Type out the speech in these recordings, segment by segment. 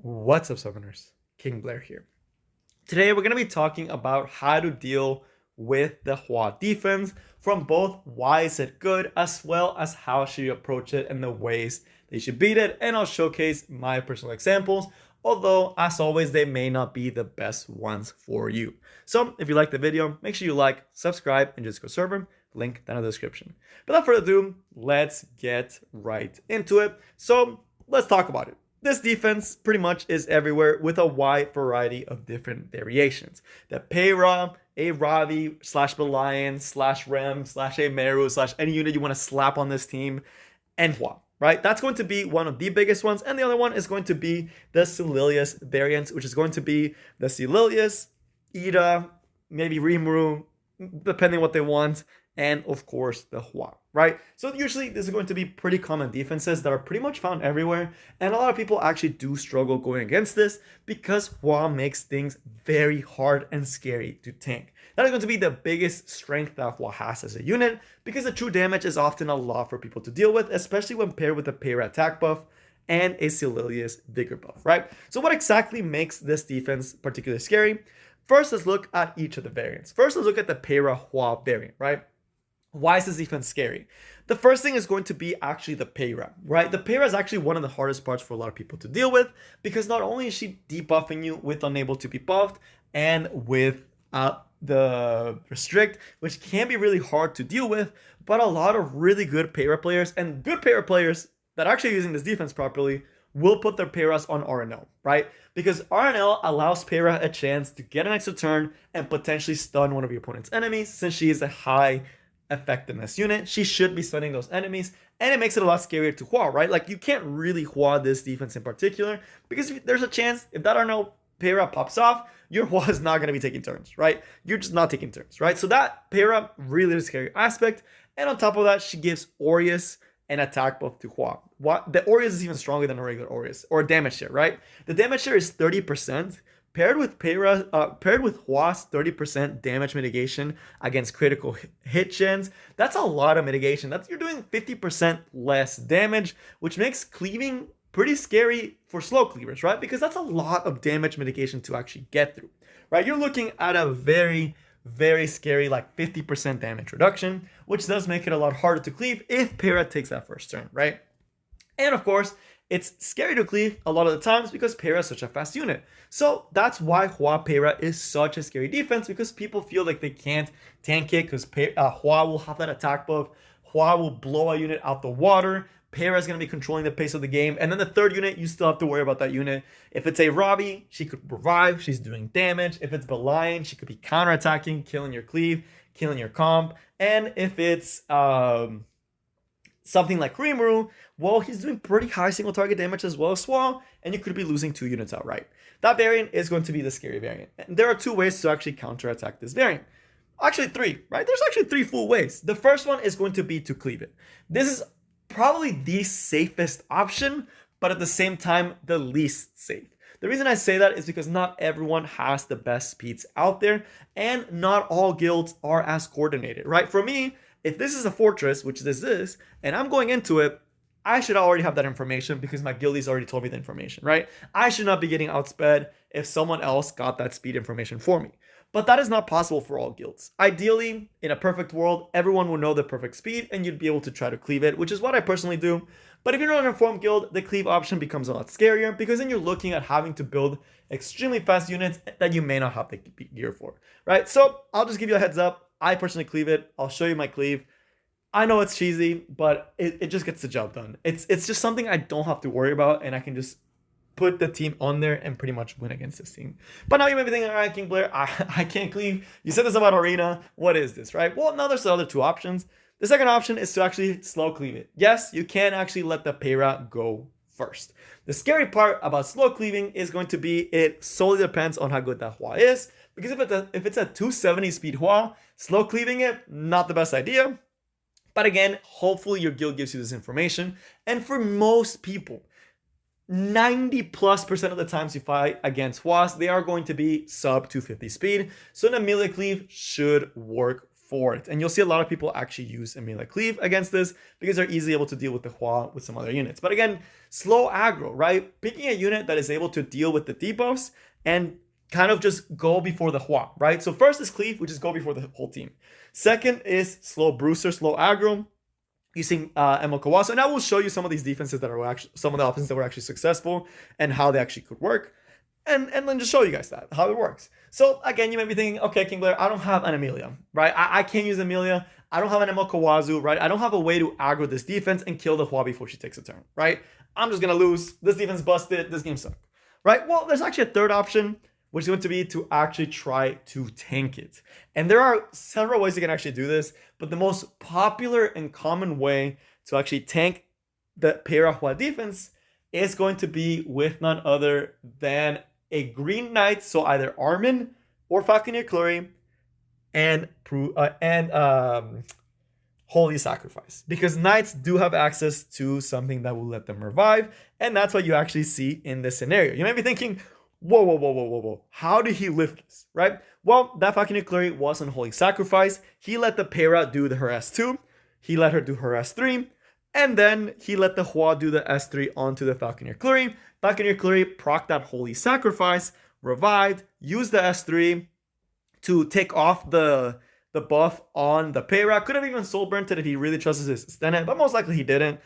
What's up, Summoners? King Blair here. Today, we're going to be talking about how to deal with the Hwa defense from both why is it good as well as how should you approach it and the ways that you should beat it. And I'll showcase my personal examples, although, as always, they may not be the best ones for you. So, if you like the video, make sure you like, subscribe, and just go server. Link down in the description. But without further ado, let's get right into it. So, let's talk about it. This defense pretty much is everywhere with a wide variety of different variations. The Peira, a Ravi slash Belian slash Rem slash a Meru slash any unit you want to slap on this team, and Hwa, right? That's going to be one of the biggest ones. And the other one is going to be the Clilias variant, which is going to be the Clilias, Ida, maybe Rimuru, depending what they want, and of course the Hwa, right? So usually this is going to be pretty common defenses that are pretty much found everywhere, and a lot of people actually do struggle going against this because Hwa makes things very hard and scary to tank. That is going to be the biggest strength that Hwa has as a unit, because the true damage is often a lot for people to deal with, especially when paired with a Peira attack buff and a Clilias vigor buff, right? So what exactly makes this defense particularly scary? First, let's look at each of the variants. First, let's look at the Peira Hwa variant, right? Why is this defense scary? The first thing is going to be actually the Peira, right? The Peira is actually one of the hardest parts for a lot of people to deal with, because not only is she debuffing you with unable to be buffed and with the restrict, which can be really hard to deal with, but a lot of really good Peira players and good Peira players that are actually using this defense properly will put their Peiras on RNL, right? Because RNL allows Peira a chance to get an extra turn and potentially stun one of your opponent's enemies. Since she is a high effectiveness unit, she should be stunning those enemies, and it makes it a lot scarier to Hwa, right? Like, you can't really Hwa this defense in particular, because there's a chance if that Arno Peira pops off, your Hwa is not going to be taking turns, right? You're just not taking turns, right? So that Peira really is a scary aspect, and on top of that, she gives Aureus an attack buff to Hwa. The Aureus is even stronger than a regular Aureus, or damage share, right? The damage share is 30%, paired with Hwa's 30% damage mitigation against critical hit gens. That's a lot of mitigation. You're doing 50% less damage, which makes cleaving pretty scary for slow cleavers, right? Because that's a lot of damage mitigation to actually get through, right? You're looking at a very scary, like 50% damage reduction, which does make it a lot harder to cleave if Peira takes that first turn, right? And of course, it's scary to cleave a lot of the times because Peira is such a fast unit. So that's why Hwa Peira is such a scary defense, because people feel like they can't tank it because Hwa will have that attack buff. Hwa will blow a unit out the water. Peira is going to be controlling the pace of the game. And then the third unit, you still have to worry about that unit. If it's a Ravi, she could revive. She's doing damage. If it's Belian, she could be counterattacking, killing your cleave, killing your comp. And if it's something like Rimuru, well, he's doing pretty high single target damage as well as Hwa, and you could be losing 2 units outright. That variant is going to be the scary variant. And there are 2 ways to actually counterattack this variant. Actually 3, right? There's actually 3 full ways. The first one is going to be to cleave it. This is probably the safest option, but at the same time, the least safe. The reason I say that is because not everyone has the best speeds out there, and not all guilds are as coordinated, right? For me, if this is a fortress, which this is, and I'm going into it, I should already have that information because my guildies already told me the information, right? I should not be getting outsped if someone else got that speed information for me. But that is not possible for all guilds. Ideally, in a perfect world, everyone would know the perfect speed and you'd be able to try to cleave it, which is what I personally do. But if you're not an informed guild, the cleave option becomes a lot scarier, because then you're looking at having to build extremely fast units that you may not have the gear for, right? So I'll just give you a heads up. I personally cleave it. I'll show you my cleave. I know it's cheesy, but it just gets the job done. It's just something I don't have to worry about, and I can just put the team on there and pretty much win against this team. But now you may be thinking, all right, King Blair, I can't cleave. You said this about Arena. What is this, right? Well, now there's the other 2 options. The second option is to actually slow cleave it. Yes, you can actually let the Peira go first. The scary part about slow cleaving is going to be it solely depends on how good that Hwa is. Because if it's a 270 speed Hwa, slow cleaving it, not the best idea. But again, hopefully your guild gives you this information. And for most people, 90+% of the times you fight against Hwas, they are going to be sub 250 speed. So an melee cleave should work for it. And you'll see a lot of people actually use a melee cleave against this because they're easily able to deal with the Hwa with some other units. But again, slow aggro, right? Picking a unit that is able to deal with the debuffs and kind of just go before the Hwa, right? So first is cleave, which is go before the whole team. Second is slow bruiser, slow aggro, using Emil Kawasu. And I will show you some of these defenses that are actually, some of the offenses that were actually successful and how they actually could work. And then just show you guys that, how it works. So again, you might be thinking, okay, King Blair, I don't have an Amelia, right? I can't use Amelia. I don't have an Emil Kawazu, right? I don't have a way to aggro this defense and kill the Hwa before she takes a turn, right? I'm just going to lose. This defense busted. This game sucked, right? Well, there's actually a third option, which is going to be to actually try to tank it. And there are several ways you can actually do this, but the most popular and common way to actually tank the Peira Hwa defense is going to be with none other than a Green Knight, so either Armin or Falconeer Clury, and Holy Sacrifice. Because Knights do have access to something that will let them revive, and that's what you actually see in this scenario. You might be thinking, whoa, how did he lift this, right? Well, that Falconeer Clury was on Holy Sacrifice. He let the Peira do her S2, he let her do her S3, and then he let the Hwa do the S3 onto the Falconeer Clury. Falconeer Clury proc that Holy Sacrifice, revived, used the S3 to take off the buff on the Peira. Could have even soul burnt it if he really trusts his Stenham, but most likely he didn't.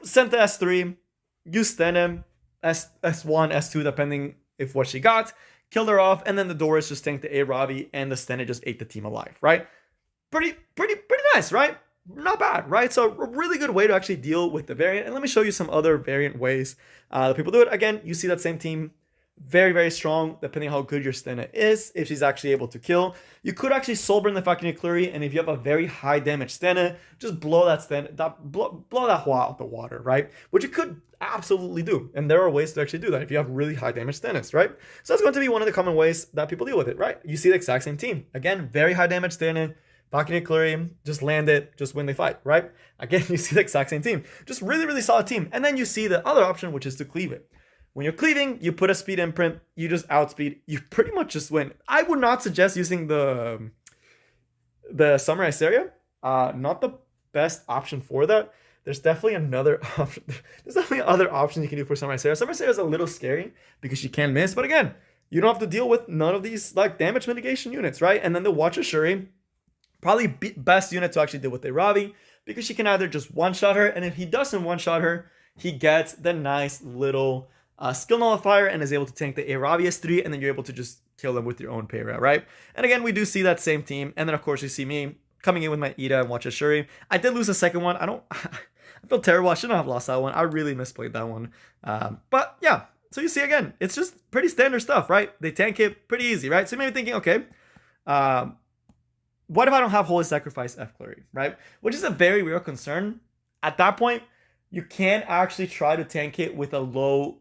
Sent the S3, used Stenham, S1, S2, depending if what she got, killed her off, and then the Doris just tanked the Aravi, and the Stenham just ate the team alive, right? Pretty nice, right? Not bad, right? So a really good way to actually deal with the variant. And let me show you some other variant ways that people do it. Again, you see that same team, very strong, depending on how good your Stena is, if she's actually able to kill. You could actually soul burn the Falconeer Clury, and if you have a very high damage Stena, just blow that Stena, blow that Hwa out the water, right? Which you could absolutely do. And there are ways to actually do that if you have really high damage Stenas, right? So that's going to be one of the common ways that people deal with it, right? You see the exact same team. Again, very high damage Stena, Falconeer Clury, just land it, just win the fight, right? Again, you see the exact same team. Just really solid team. And then you see the other option, which is to cleave it. When you're cleaving, you put a speed imprint, you just outspeed, you pretty much just win. I would not suggest using the Samurai Seria. Not the best option for that. There's definitely another option. There's definitely other options you can do for Samurai Seria. Samurai Seria is a little scary because she can miss, but again, you don't have to deal with none of these like damage mitigation units, right? And then the Watcher Shuri, probably best unit to actually deal with Ravi, because she can either just one-shot her, and if he doesn't one-shot her, he gets the nice little skill nullifier and is able to tank the Aravi S3, and then you're able to just kill them with your own Peira, right? And again, we do see that same team, and then of course you see me coming in with my Ida and Watcher Shuri. I did lose the second one. I feel terrible. I shouldn't have lost that one. I really misplayed that one. But yeah, so you see again, it's just pretty standard stuff, right? They tank it pretty easy, right? So you may be thinking, okay, what if I don't have Holy Sacrifice F Clury, right? Which is a very real concern. At that point, you can actually try to tank it with a low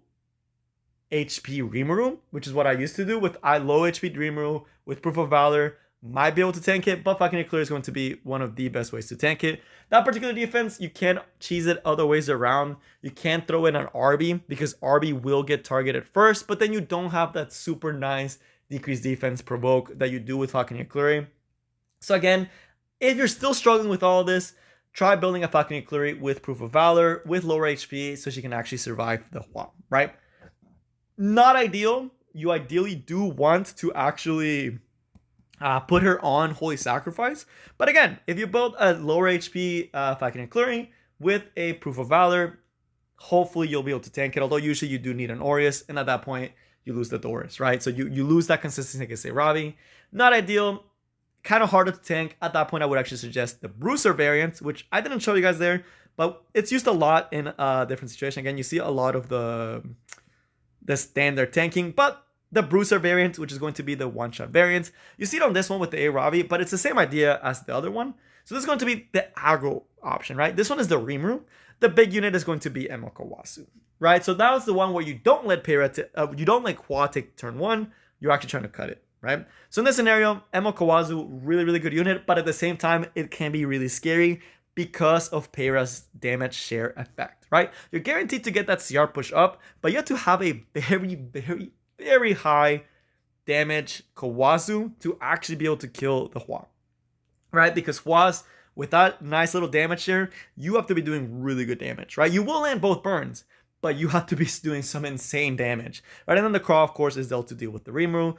HP Rimuru, which is what I used to do with low HP Rimuru with Proof of Valor. Might be able to tank it, but Falconeer Clury is going to be one of the best ways to tank it. That particular defense, you can cheese it other ways around. You can throw in an RB because RB will get targeted first, but then you don't have that super nice decreased defense provoke that you do with Falconeer Clury. So again, if you're still struggling with all this, try building a Falconeer Clury with Proof of Valor, with lower HP, so she can actually survive the Hwa, right? Not ideal. You ideally do want to actually put her on Holy Sacrifice. But again, if you build a lower HP Falconeer Clury with a Proof of Valor, hopefully you'll be able to tank it. Although usually you do need an Aureus, and at that point, you lose the Doris, right? So you lose that consistency against Ravi. Not ideal. Kind of harder to tank. At that point, I would actually suggest the Bruiser variant, which I didn't show you guys there, but it's used a lot in a different situation. Again, you see a lot of the standard tanking, but the Bruiser variant, which is going to be the one-shot variant, you see it on this one with the Aravi, but it's the same idea as the other one. So this is going to be the aggro option, right? This one is the Rimuru. The big unit is going to be Emil Kawasu, right? So that was the one where you don't let you don't let Hwa take turn one. You're actually trying to cut it, right? So in this scenario, Emil Kawasu, really good unit, but at the same time, it can be really scary because of Peira's damage share effect, right? You're guaranteed to get that CR push up, but you have to have a very high damage Kawasu to actually be able to kill the Hwa. right? Because Hwa's, with that nice little damage share, you have to be doing really good damage, right? You will land both burns, but you have to be doing some insane damage, right? And then the Craw, of course, is dealt to deal with the Rimuru.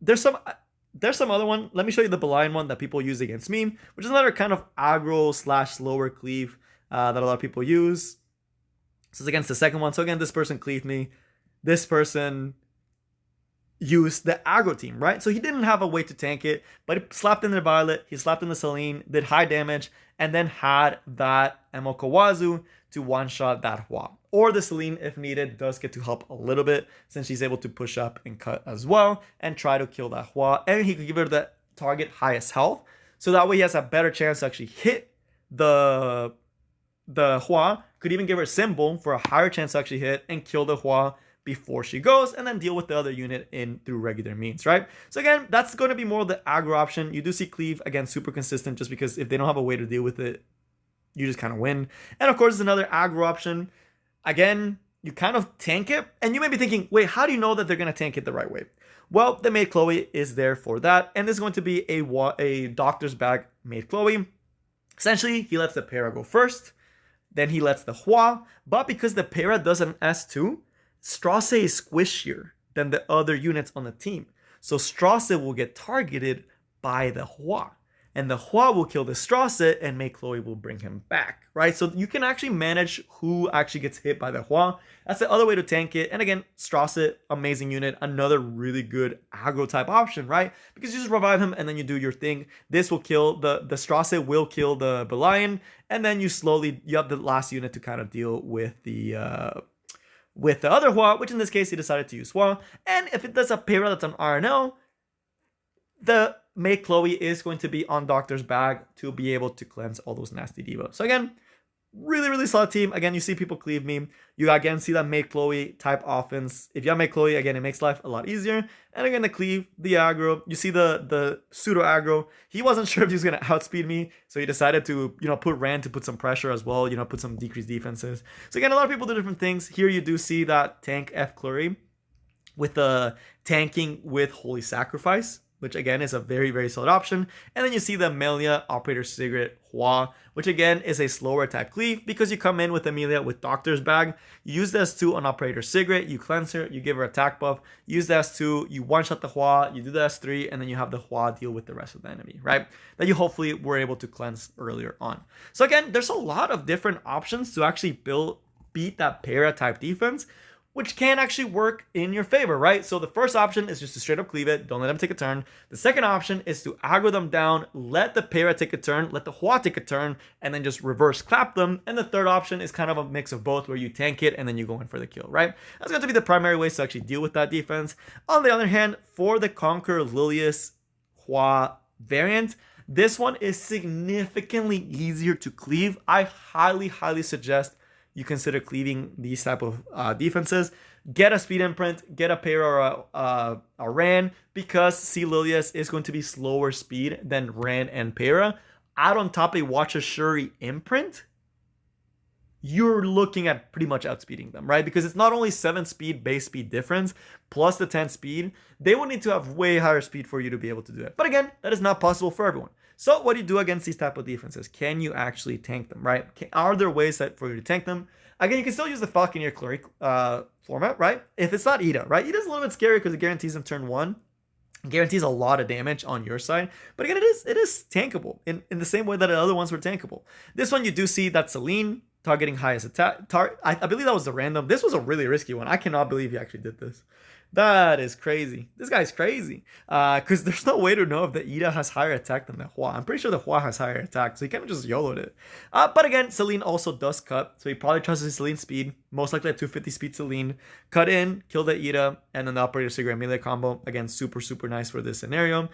There's some other one. Let me show you the Belian one that people use against me, which is another kind of aggro / slower cleave that a lot of people use. This is against the second one. So again, this person cleaved me. This person used the aggro team, right? So he didn't have a way to tank it, but he slapped in the Violet, he slapped in the Celine, did high damage, and then had that Emokawazu to one-shot that Hwa. Or the Celine, if needed, does get to help a little bit since she's able to push up and cut as well and try to kill that Hwa. And he could give her the target highest health. So that way he has a better chance to actually hit the Hwa. Could even give her a symbol for a higher chance to actually hit and kill the Hwa before she goes, and then deal with the other unit in through regular means, right? So again, that's going to be more the aggro option. You do see cleave, again, super consistent, just because if they don't have a way to deal with it, you just kind of win. And of course, there's another aggro option. Again, you kind of tank it, and you may be thinking, wait, how do you know that they're going to tank it the right way? Well, the Maid Chloe is there for that, and this is going to be a Doctor's Bag Maid Chloe. Essentially, he lets the Peira go first, then he lets the Hwa, but because the Peira does an S2, Strasse is squishier than the other units on the team. So Strasse will get targeted by the Hwa. And the Hwa will kill the Strasse, and Maid Chloe will bring him back, right? So you can actually manage who actually gets hit by the Hwa. That's the other way to tank it. And again, Strasse, amazing unit, another really good aggro type option, right? Because you just revive him and then you do your thing. This will kill, the Strasse will kill the Belian, and then you have the last unit to kind of deal with the other Hwa, which in this case he decided to use Hwa. And if it does a Peira that's on RNL, the Maid Chloe is going to be on Doctor's Bag to be able to cleanse all those nasty debuffs. So again, really, really solid team. Again, you see people cleave me. You again see that Maid Chloe type offense. If you have Maid Chloe, again, it makes life a lot easier. And again, the cleave, the aggro. You see the pseudo aggro. He wasn't sure if he was going to outspeed me, so he decided to, put Rand to put some pressure as well, put some decreased defenses. So again, a lot of people do different things. Here you do see that tank F Clury with the tanking with Holy Sacrifice, which again is a very, very solid option. And then you see the Amelia Operator Secret Hwa, which again is a slower type cleave because you come in with Amelia with Doctor's Bag, you use the S2 on Operator Secret, you cleanse her, you give her attack buff, use the S2, you one-shot the Hwa, you do the S3, and then you have the Hwa deal with the rest of the enemy, right? That you hopefully were able to cleanse earlier on. So again, there's a lot of different options to actually beat that Peira type defense, which can actually work in your favor, right? So the first option is just to straight up cleave it, don't let them take a turn. The second option is to aggro them down, let the Peira take a turn, let the Hwa take a turn, and then just reverse clap them. And the third option is kind of a mix of both, where you tank it and then you go in for the kill, right? That's going to be the primary ways to actually deal with that defense. On the other hand, for the Conquer Clilias Hwa variant, this one is significantly easier to cleave. I highly, highly suggest you consider cleaving these type of defenses. Get a speed imprint, get a Peira or a Ran, because Clilias is going to be slower speed than Ran and Peira. Add on top a Watcher Shuri imprint, you're looking at pretty much outspeeding them, right? Because it's not only 7 speed base speed difference plus the 10 speed, they will need to have way higher speed for you to be able to do it. But again, that is not possible for everyone. So what do you do against these type of defenses? Can you actually tank them, right? Are there ways for you to tank them? Again, you can still use the Falconeer Cleric format, right? If it's not Ida, right? Ida's a little bit scary because it guarantees them turn 1. It guarantees a lot of damage on your side. But again, it is tankable in the same way that the other ones were tankable. This one, you do see that Celine targeting highest attack. I believe that was the random. This was a really risky one. I cannot believe he actually did this. That is crazy. This guy's crazy. Because there's no way to know if the Ida has higher attack than the Hwa. I'm pretty sure the Hwa has higher attack, so he kind of just YOLO'd it. But again, Celine also does cut, so he probably trusts his Celine speed. Most likely at 250 speed Celine. Cut in, kill the Ida, and then the Operator Secret melee combo. Again, super, super nice for this scenario.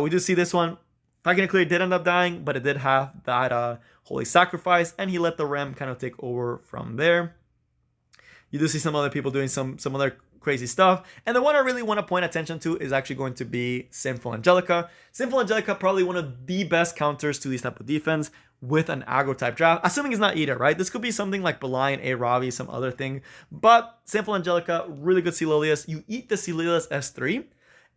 We do see this one. Falconeer Cleric did end up dying, but it did have that Holy Sacrifice, and he let the Rem kind of take over from there. You do see some other people doing some other crazy stuff. And the one I really want to point attention to is actually going to be Sinful Angelica. Sinful Angelica, probably one of the best counters to these type of defense with an aggro type draft, assuming it's not Ida, right? This could be something like Belian, A Ravi, some other thing. But Sinful Angelica, really good Clilias. You eat the Clilias S3,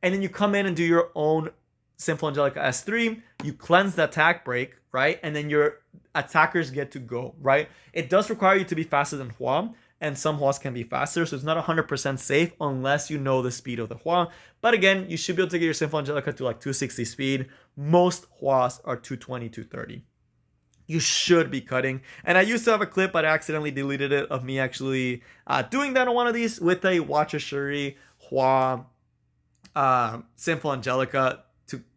and then you come in and do your own Simple Angelica S3, you cleanse the attack break, right? And then your attackers get to go, right? It does require you to be faster than Hwa, and some Hwas can be faster, so it's not 100% safe unless you know the speed of the Hwa. But again, you should be able to get your Simple Angelica to like 260 speed. Most Hwas are 220, 230. You should be cutting. And I used to have a clip, but I accidentally deleted it, of me actually doing that on one of these with a Watcher Shuri, Hwa, Simple Angelica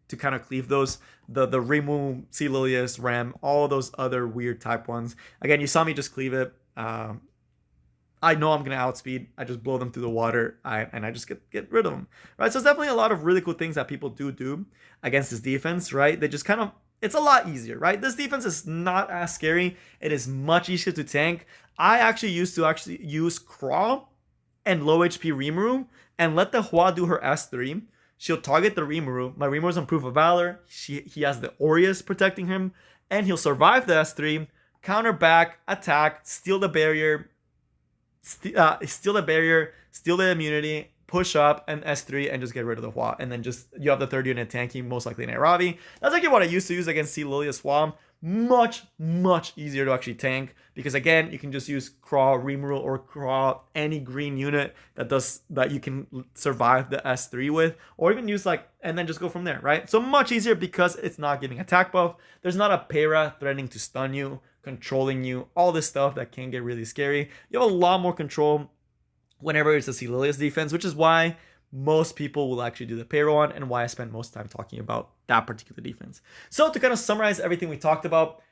to kind of cleave those. The Rimu, Clilias, Ram, all those other weird type ones. Again, you saw me just cleave it. I know I'm going to outspeed. I just blow them through the water and I just get rid of them, right? So it's definitely a lot of really cool things that people do against this defense, right? They just kind of, it's a lot easier, right? This defense is not as scary. It is much easier to tank. I actually used to use Crawl and low HP Rimuru and let the Hwa do her S3. She'll target the Rimuru. My Rimuru's on Proof of Valor. He has the Aureus protecting him, and he'll survive the S3, counter back, attack, steal the barrier, steal the immunity, push up, and S3, and just get rid of the Hwa. And then just, you have the third unit tanking, most likely an Ravi. That's actually what I used to use against Clilias Hwa. Much easier to actually tank, because again, you can just use Crawl, Rimuru, or Crawl any green unit that you can survive the S3 with, or even use like, and then just go from there, right? So much easier because it's not giving attack buff. There's not a Peira threatening to stun you, controlling you, all this stuff that can get really scary. You have a lot more control whenever it's a Clilias defense, which is why most people will actually do the Peira one, and why I spend most time talking about that particular defense. So to kind of summarize everything we talked about,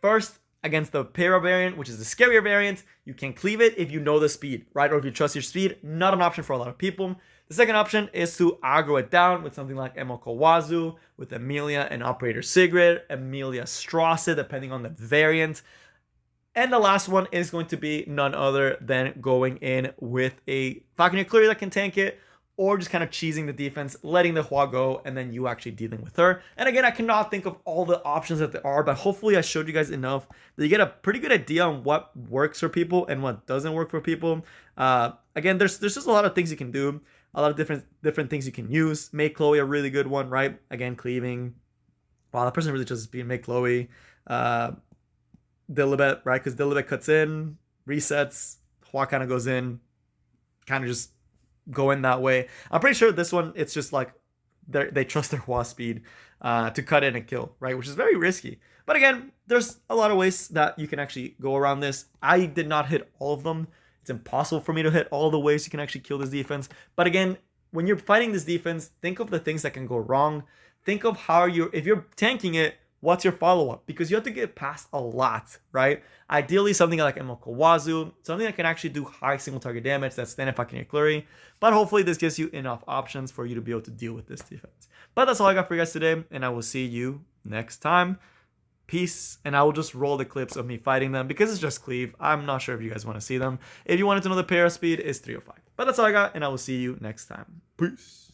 first, against the Peira variant, which is the scarier variant, you can cleave it if you know the speed, right? Or if you trust your speed. Not an option for a lot of people. The second option is to aggro it down with something like Emoko Wazu, with Emilia and Operator Sigrid, Emilia Strasse, depending on the variant. And the last one is going to be none other than going in with a Falconeer Clilias that can tank it, or just kind of cheesing the defense, letting the Hwa go, and then you actually dealing with her. And again, I cannot think of all the options that there are, but hopefully I showed you guys enough that you get a pretty good idea on what works for people and what doesn't work for people. Again, there's just a lot of things you can do, a lot of different things you can use. Make Chloe a really good one, right? Again, cleaving. Wow, that person really just being Make Chloe. Dilibet, right? Because Dilibet cuts in, resets, Hwa kind of goes in, kind of just go in that way. I'm pretty sure this one, it's just like they trust their Hwa speed to cut in and kill, right? Which is very risky. But again, there's a lot of ways that you can actually go around this. I did not hit all of them. It's impossible for me to hit all the ways you can actually kill this defense. But again, when you're fighting this defense, think of the things that can go wrong. Think of how if you're tanking it, what's your follow-up? Because you have to get past a lot, right? Ideally, something like Emoko Wazu, something that can actually do high single target damage, that's stand-up Falconeer Clilias. But hopefully this gives you enough options for you to be able to deal with this defense. But that's all I got for you guys today, and I will see you next time. Peace, and I will just roll the clips of me fighting them because it's just cleave. I'm not sure if you guys want to see them. If you wanted to know the Peira speed, it's 305. But that's all I got, and I will see you next time. Peace.